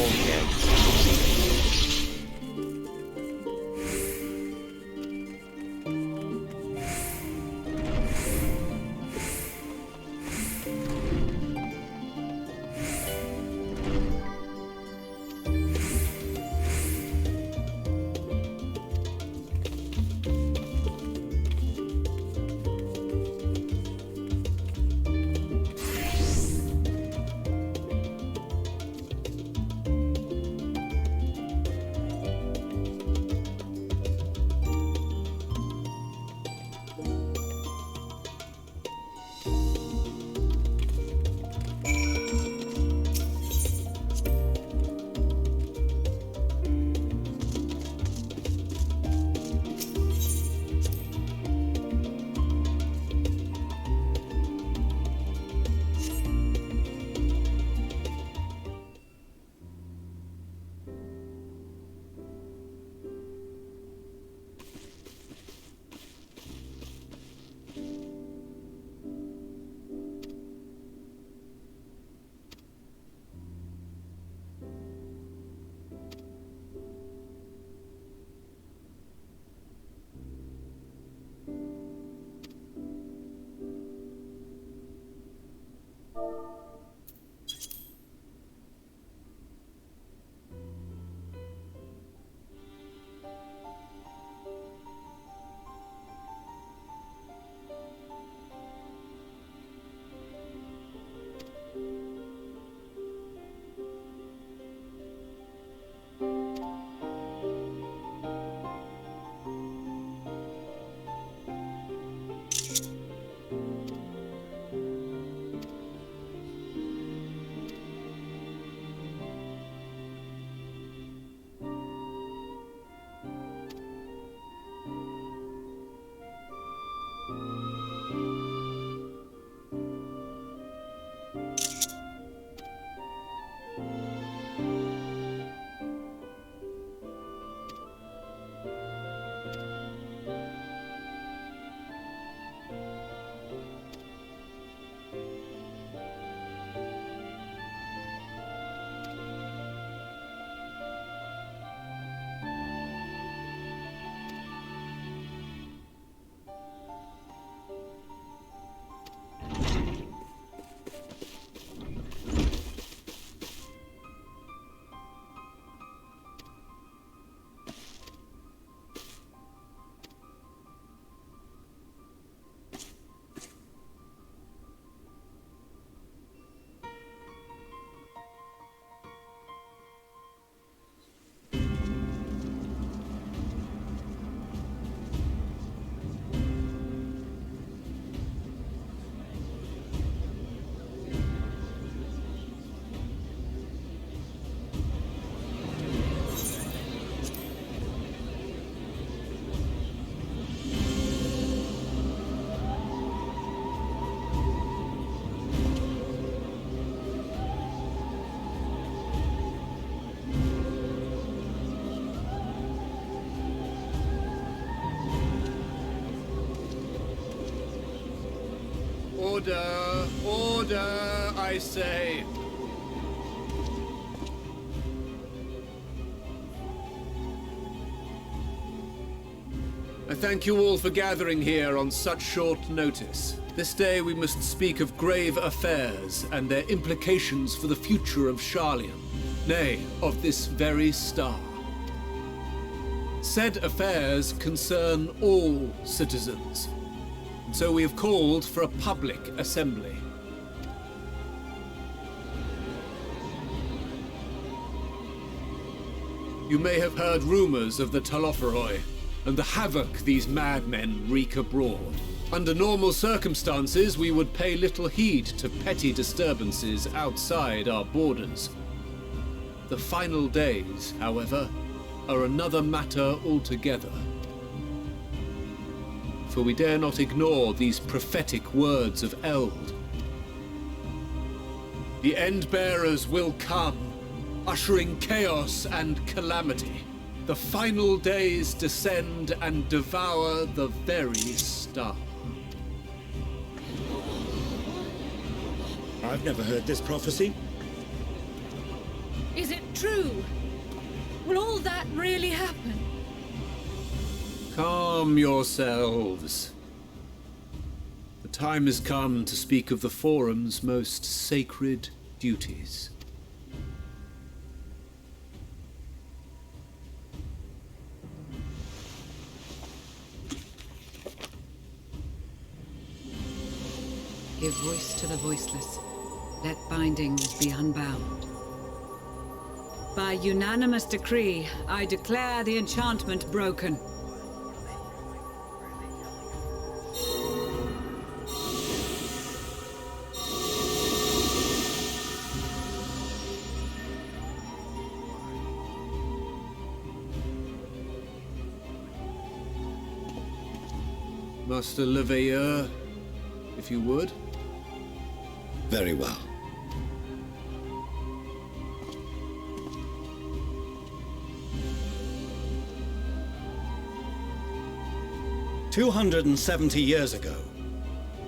Estinien. Order! Order, I say! I thank you all for gathering here on such short notice. This day we must speak of grave affairs and their implications for the future of Sharlayan, nay, of this very star. Said affairs concern all citizens, so we have called for a public assembly. You may have heard rumors of the Talopheroi and the havoc these madmen wreak abroad. Under normal circumstances, we would pay little heed to petty disturbances outside our borders. The final days, however, are another matter altogether. For we dare not ignore these prophetic words of Eld. The Endbearers will come, ushering chaos and calamity. The final days descend and devour the very star. I've never heard this prophecy. Is it true? Will all that really happen? Calm yourselves. The time has come to speak of the Forum's most sacred duties. Give voice to the voiceless. Let bindings be unbound. By unanimous decree, I declare the enchantment broken. Master Leveilleur, if you would. Very well. "270 years ago,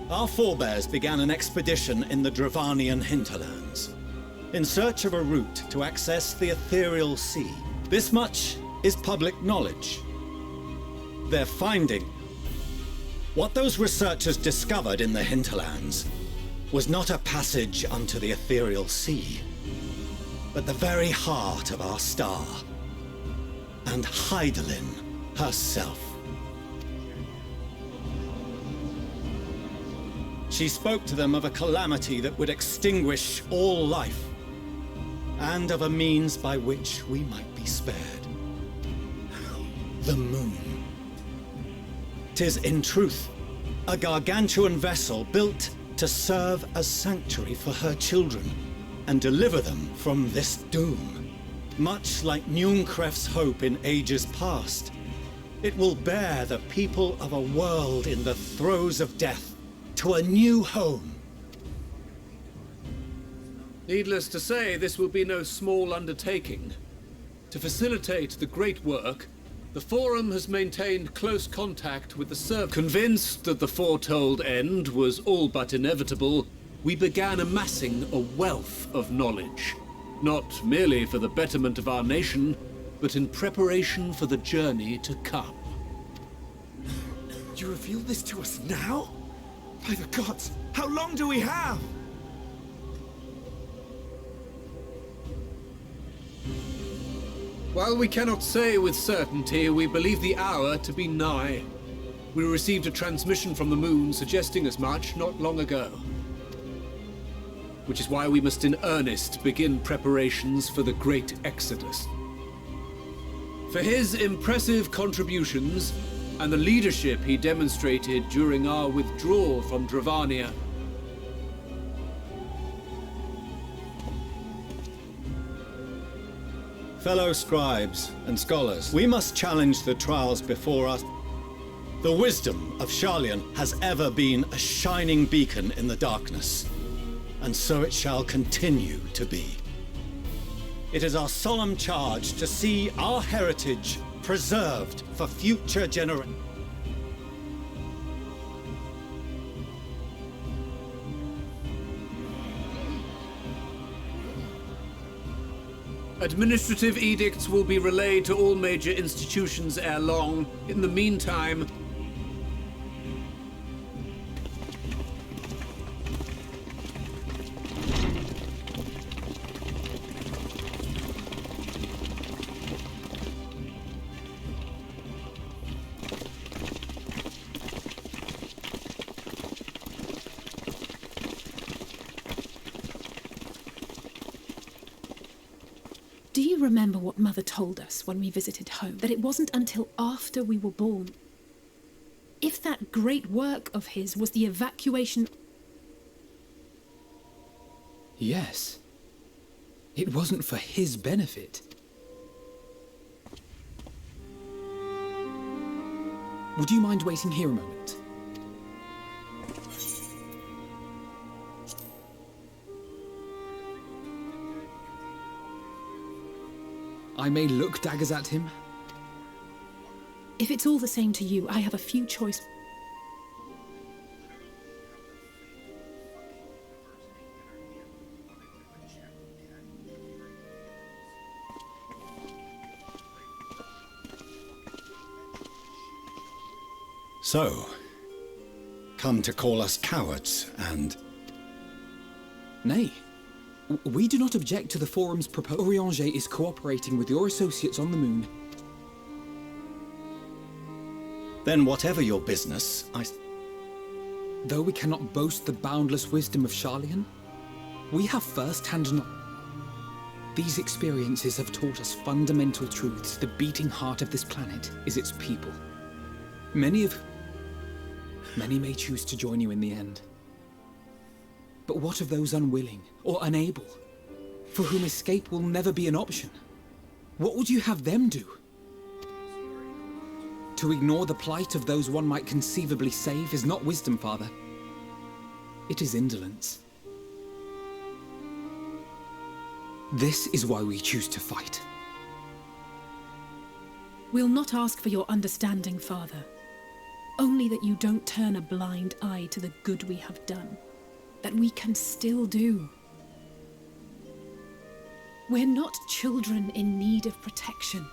our forebears began an expedition in the Dravanian hinterlands, in search of a route to access the ethereal sea. This much is public knowledge. Their finding, what those researchers discovered in the hinterlands, was not a passage unto the ethereal sea, but the very heart of our star, and Hydaelyn herself. She spoke to them of a calamity that would extinguish all life, and of a means by which we might be spared. The moon. 'Tis in truth a gargantuan vessel built to serve as sanctuary for her children and deliver them from this doom. Much like Nunkref's hope in ages past, it will bear the people of a world in the throes of death to a new home. Needless to say, this will be no small undertaking. To facilitate the great work, the Forum has maintained close contact with the Servants. Convinced that the foretold end was all but inevitable, we began amassing a wealth of knowledge, not merely for the betterment of our nation, but in preparation for the journey to come. You reveal this to us now? By the gods, how long do we have? While we cannot say with certainty, we believe the hour to be nigh. We received a transmission from the moon suggesting as much not long ago. Which is why we must in earnest begin preparations for the great exodus. For his impressive contributions and the leadership he demonstrated during our withdrawal from Dravania, Fellow scribes and scholars, we must challenge the trials before us. The wisdom of Sharlayan has ever been a shining beacon in the darkness, and so it shall continue to be. It is our solemn charge to see our heritage preserved for future generations. administrative edicts will be relayed to all major institutions ere long. In the meantime, do you remember what Mother told us when we visited home? That it wasn't until after we were born. If that great work of his was the evacuation... Yes. It wasn't for his benefit. Would you mind waiting here a moment? I may look daggers at him. If it's all the same to you, I have a few choices. So, come to call us cowards and... Nay. We do not object to the Forum's proposal. Orianger is cooperating with your associates on the moon. Then whatever your business, Though we cannot boast the boundless wisdom of Charlian, we have first-hand knowledge. These experiences have taught us fundamental truths. The beating heart of this planet is its people. Many may choose to join you in the end. But what of those unwilling or unable, for whom escape will never be an option? What would you have them do? To ignore the plight of those one might conceivably save is not wisdom, Father. It is indolence. This is why we choose to fight. We'll not ask for your understanding, Father. Only that you don't turn a blind eye to the good we have done. That we can still do. We're not children in need of protection.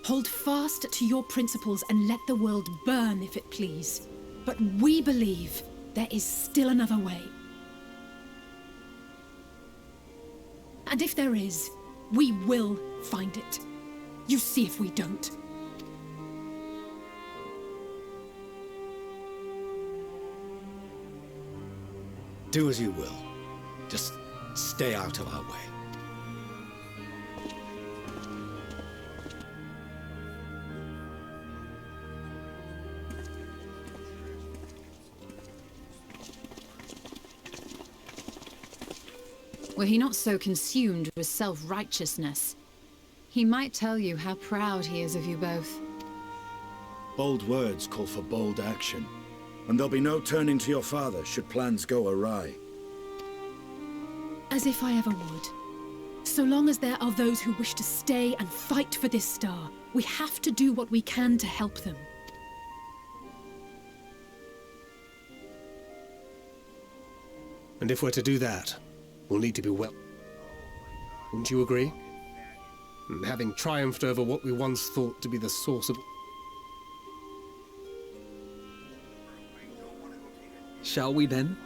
Hold fast to your principles and let the world burn if it please. But we believe there is still another way. And if there is, we will find it. You see if we don't. do as you will. Just stay out of our way. Were he not so consumed with self-righteousness, he might tell you how proud he is of you both. Bold words call for bold action, and there'll be no turning to your father should plans go awry. As if I ever would. So long as there are those who wish to stay and fight for this star, we have to do what we can to help them. And if we're to do that, we'll need to be well. Wouldn't you agree? And having triumphed over what we once thought to be the source of... Shall we then?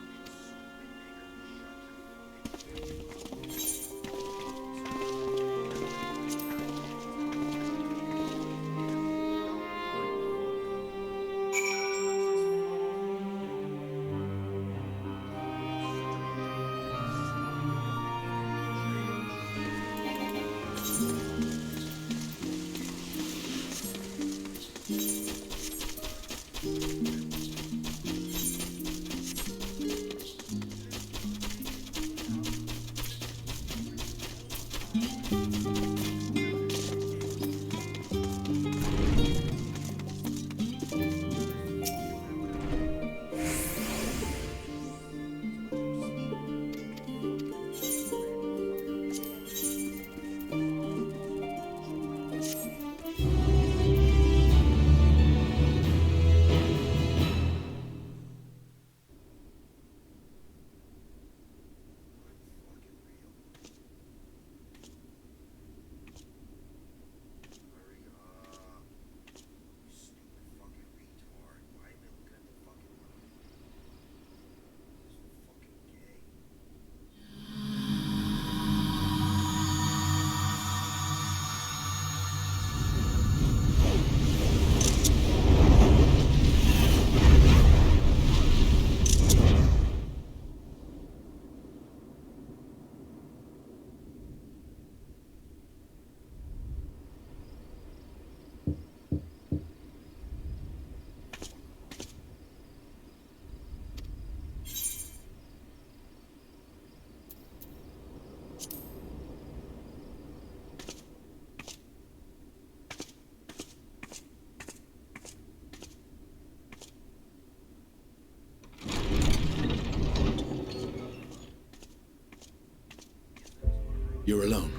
You're alone.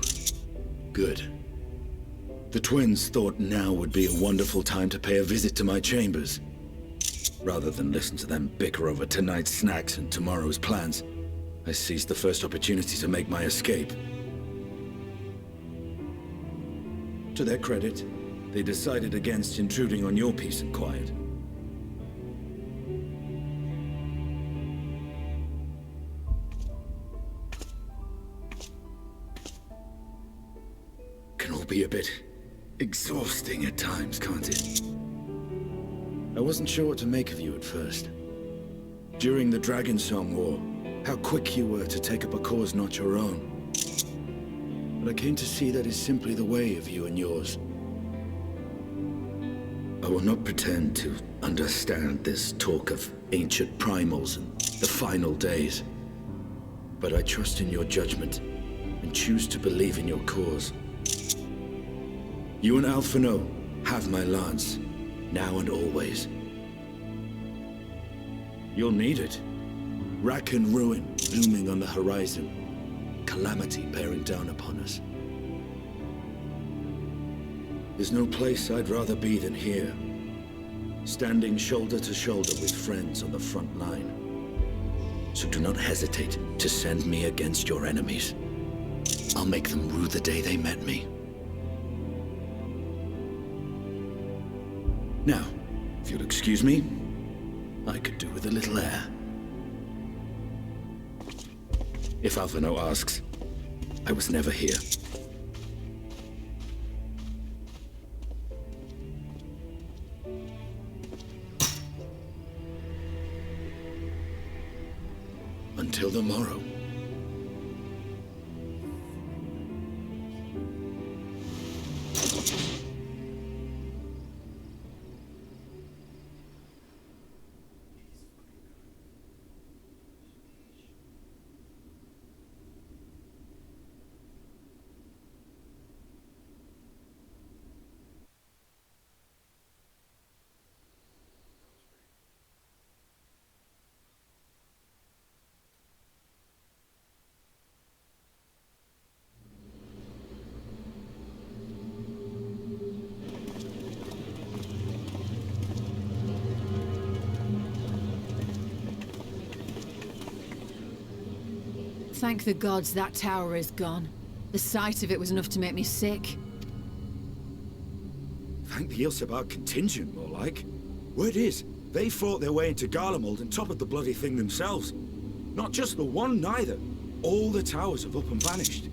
Good. The twins thought now would be a wonderful time to pay a visit to my chambers. Rather than listen to them bicker over tonight's snacks and tomorrow's plans, I seized the first opportunity to make my escape. To their credit, they decided against intruding on your peace and quiet. be a bit exhausting at times, can't it? I wasn't sure what to make of you at first. During the Dragon Song War, how quick you were to take up a cause not your own. But I came to see that is simply the way of you and yours. I will not pretend to understand this talk of ancient primals and the final days. But I trust in your judgment and choose to believe in your cause. You and Alphino have my lance, now and always. You'll need it. Rack and ruin looming on the horizon. Calamity bearing down upon us. There's no place I'd rather be than here. Standing shoulder to shoulder with friends on the front line. So do not hesitate to send me against your enemies. I'll make them rue the day they met me. Now, if you'll excuse me, I could do with a little air. If Alphino asks, I was never here. Until the morrow. Thank the gods that tower is gone. The sight of it was enough to make me sick. Thank the Ilsebar contingent, more like. Word is, they fought their way into Garlemald and toppled the bloody thing themselves. Not just the one, neither. All the towers have up and vanished.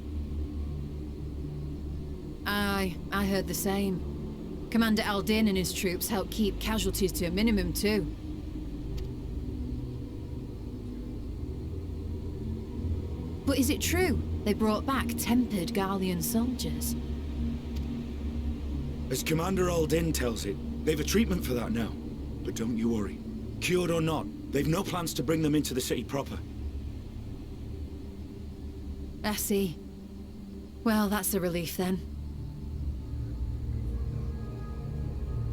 Aye, I heard the same. Commander Aldin and his troops helped keep casualties to a minimum, too. But is it true they brought back tempered Garlean soldiers? As Commander Aldin tells it, they've a treatment for that now. But don't you worry. Cured or not, they've no plans to bring them into the city proper. I see. Well, that's a relief then.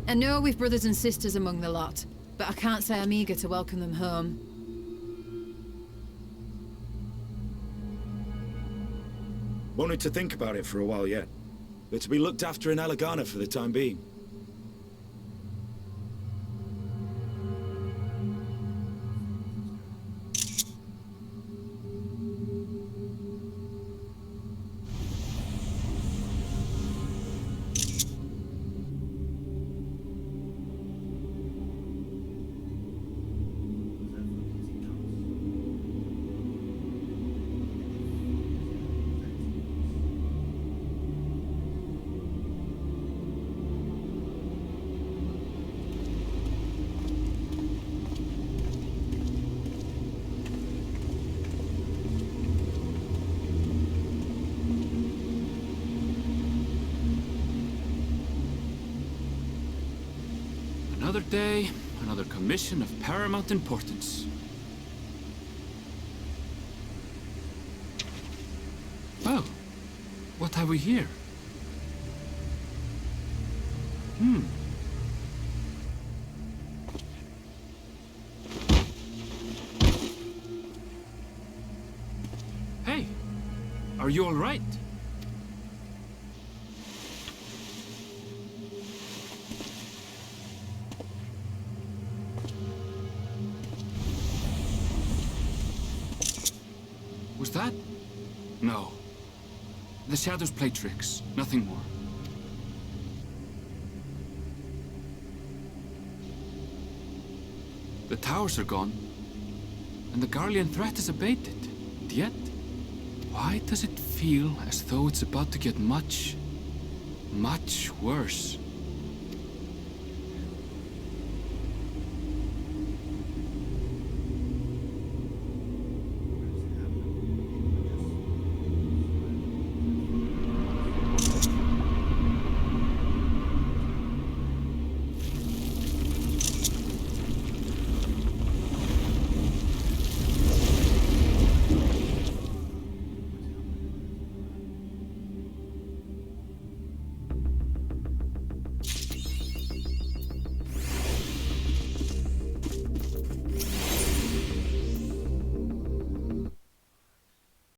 I know we've brothers and sisters among the lot, but I can't say I'm eager to welcome them home. Wanted to think about it for a while yet. They're to be looked after in Elegana for the time being. Another day, another commission of paramount importance. Well, what have we here? Hey, are you all right? Was that? No. The shadows play tricks, nothing more. The towers are gone, and the Garlean threat is abated. And yet, why does it feel as though it's about to get much, Much worse.